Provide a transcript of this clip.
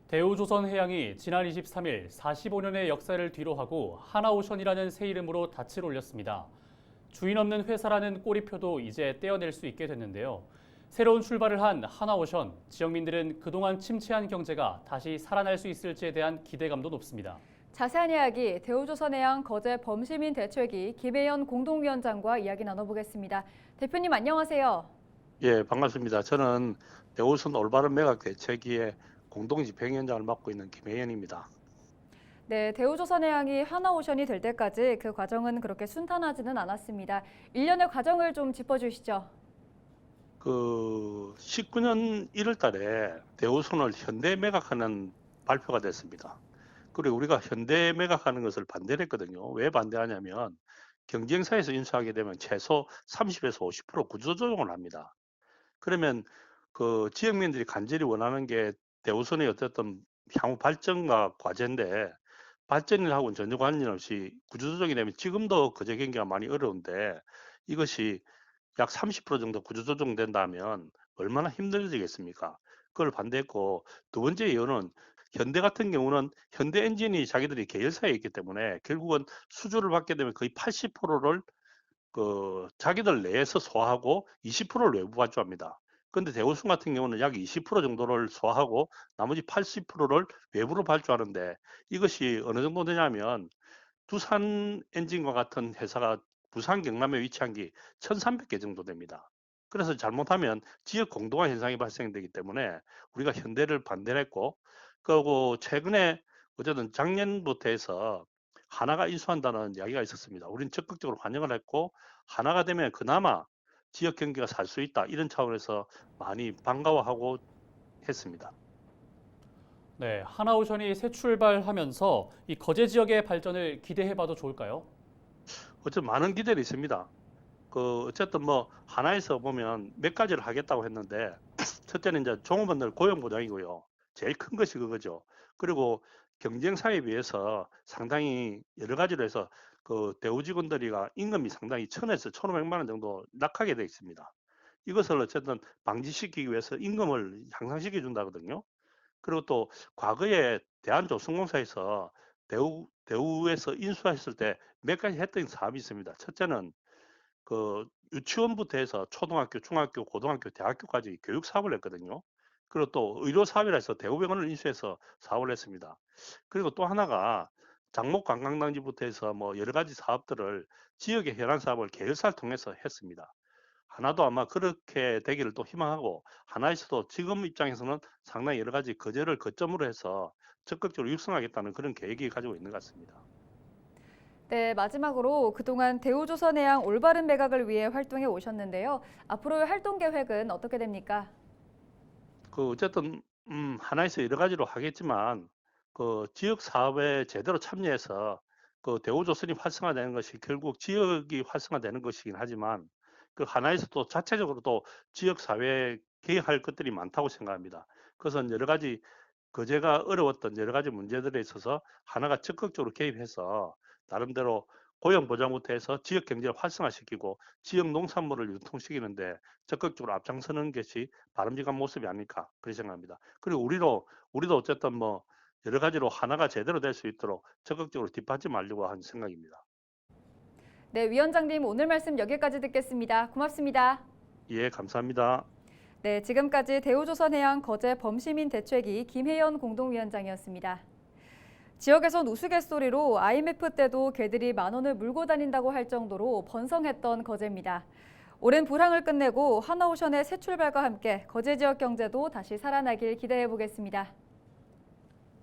대우조선해양이 지난 23일 45년의 역사를 뒤로하고 하나오션이라는 새 이름으로 닻을 올렸습니다. 주인 없는 회사라는 꼬리표도 이제 떼어낼 수 있게 됐는데요. 새로운 출발을 한 하나오션, 지역민들은 그동안 침체한 경제가 다시 살아날 수 있을지에 대한 기대감도 높습니다. 자세한 이야기 대우조선해양 거제 범시민 대책위 김혜연 공동위원장과 이야기 나눠보겠습니다. 대표님 안녕하세요. 예, 반갑습니다. 저는 대우선 올바른 매각 대책위의 공동집행위원장을 맡고 있는 김혜연입니다. 네, 대우조선해양이 하나오션이 될 때까지 그 과정은 그렇게 순탄하지는 않았습니다. 일련의 과정을 좀 짚어주시죠. 19년 1월 달에 대우선을 현대 매각하는 발표가 됐습니다. 그리고 우리가 현대 매각하는 것을 반대를 했거든요. 왜 반대하냐면 경쟁사에서 인수하게 되면 최소 30에서 50% 구조조정을 합니다. 그러면 그 지역민들이 간절히 원하는 게 대우선의 어쨌든 향후 발전과 과제인데 발전하고는 전혀 관련없이 구조조정이 되면 지금도 거제 경기가 많이 어려운데 이것이 약 30% 정도 구조조정된다면 얼마나 힘들어지겠습니까? 그걸 반대했고 두 번째 이유는 현대 같은 경우는 현대 엔진이 자기들이 계열사에 있기 때문에 결국은 수주를 받게 되면 거의 80%를 자기들 내에서 소화하고 20%를 외부 발주합니다. 근데 대우sun 같은 경우는 약 20% 정도를 소화하고 나머지 80%를 외부로 발주하는데 이것이 어느 정도 되냐면 두산 엔진과 같은 회사가 부산 경남에 위치한 게 1,300개 정도 됩니다. 그래서 잘못하면 지역 공동화 현상이 발생되기 때문에 우리가 현대를 반대를 했고 그리고 최근에 어쨌든 작년부터 해서 하나가 인수한다는 이야기가 있었습니다. 우리는 적극적으로 환영을 했고 하나가 되면 그나마 지역 경기가 살 수 있다 이런 차원에서 많이 반가워하고 했습니다. 네, 하나오션이 새 출발하면서 이 거제 지역의 발전을 기대해봐도 좋을까요? 어쨌든 많은 기대를 있습니다. 어쨌든 뭐 하나에서 보면 몇 가지를 하겠다고 했는데 첫째는 이제 종업원들 고용 보장이고요. 제일 큰 것이 그거죠. 그리고 경쟁사에 비해서 상당히 여러 가지로 해서 대우 직원들이가 임금이 상당히 1,000에서 1,500만 원 정도 낙하게 돼 있습니다. 이것을 어쨌든 방지시키기 위해서 임금을 향상시켜 준다거든요. 그리고 또 과거에 대한조선공사에서 대우에서 인수했을 때 몇 가지 했던 사업이 있습니다. 첫째는 유치원부터 해서 초등학교, 중학교, 고등학교, 대학교까지 교육 사업을 했거든요. 그리고 또 의료 사업이라 해서 대우병원을 인수해서 사업을 했습니다. 그리고 또 하나가 장목 관광단지부터 해서 뭐 여러 가지 사업들을 지역의 현안 사업을 계열사를 통해서 했습니다. 하나도 아마 그렇게 되기를 또 희망하고 하나에서도 지금 입장에서는 상당히 여러 가지 거제를 거점으로 해서 적극적으로 육성하겠다는 그런 계획이 가지고 있는 것 같습니다. 네, 마지막으로 그동안 대우조선해양 올바른 매각을 위해 활동해 오셨는데요. 앞으로의 활동 계획은 어떻게 됩니까? 어쨌든 하나에서 여러 가지로 하겠지만 지역 사업에 제대로 참여해서 대우조선이 활성화되는 것이 결국 지역이 활성화되는 것이긴 하지만 하나에서 또 자체적으로 또 지역 사회에 개혁할 것들이 많다고 생각합니다. 그것은 여러 가지 제가 어려웠던 여러 가지 문제들에 있어서 하나가 적극적으로 개입해서 나름대로 고용 보장부터 해서 지역 경제를 활성화시키고 지역 농산물을 유통시키는데 적극적으로 앞장서는 것이 바람직한 모습이 아닐까 그렇게 생각합니다. 그리고 우리도 어쨌든 뭐 여러 가지로 하나가 제대로 될 수 있도록 적극적으로 뒷받침하려고 하는 생각입니다. 네, 위원장님 오늘 말씀 여기까지 듣겠습니다. 고맙습니다. 예, 감사합니다. 네, 지금까지 대우조선해양 거제 범시민 대책위 김혜연 공동위원장이었습니다. 지역에선 우스갯소리로 IMF 때도 개들이 10,000원을 물고 다닌다고 할 정도로 번성했던 거제입니다. 오랜 불황을 끝내고 하나오션의 새 출발과 함께 거제 지역 경제도 다시 살아나길 기대해 보겠습니다.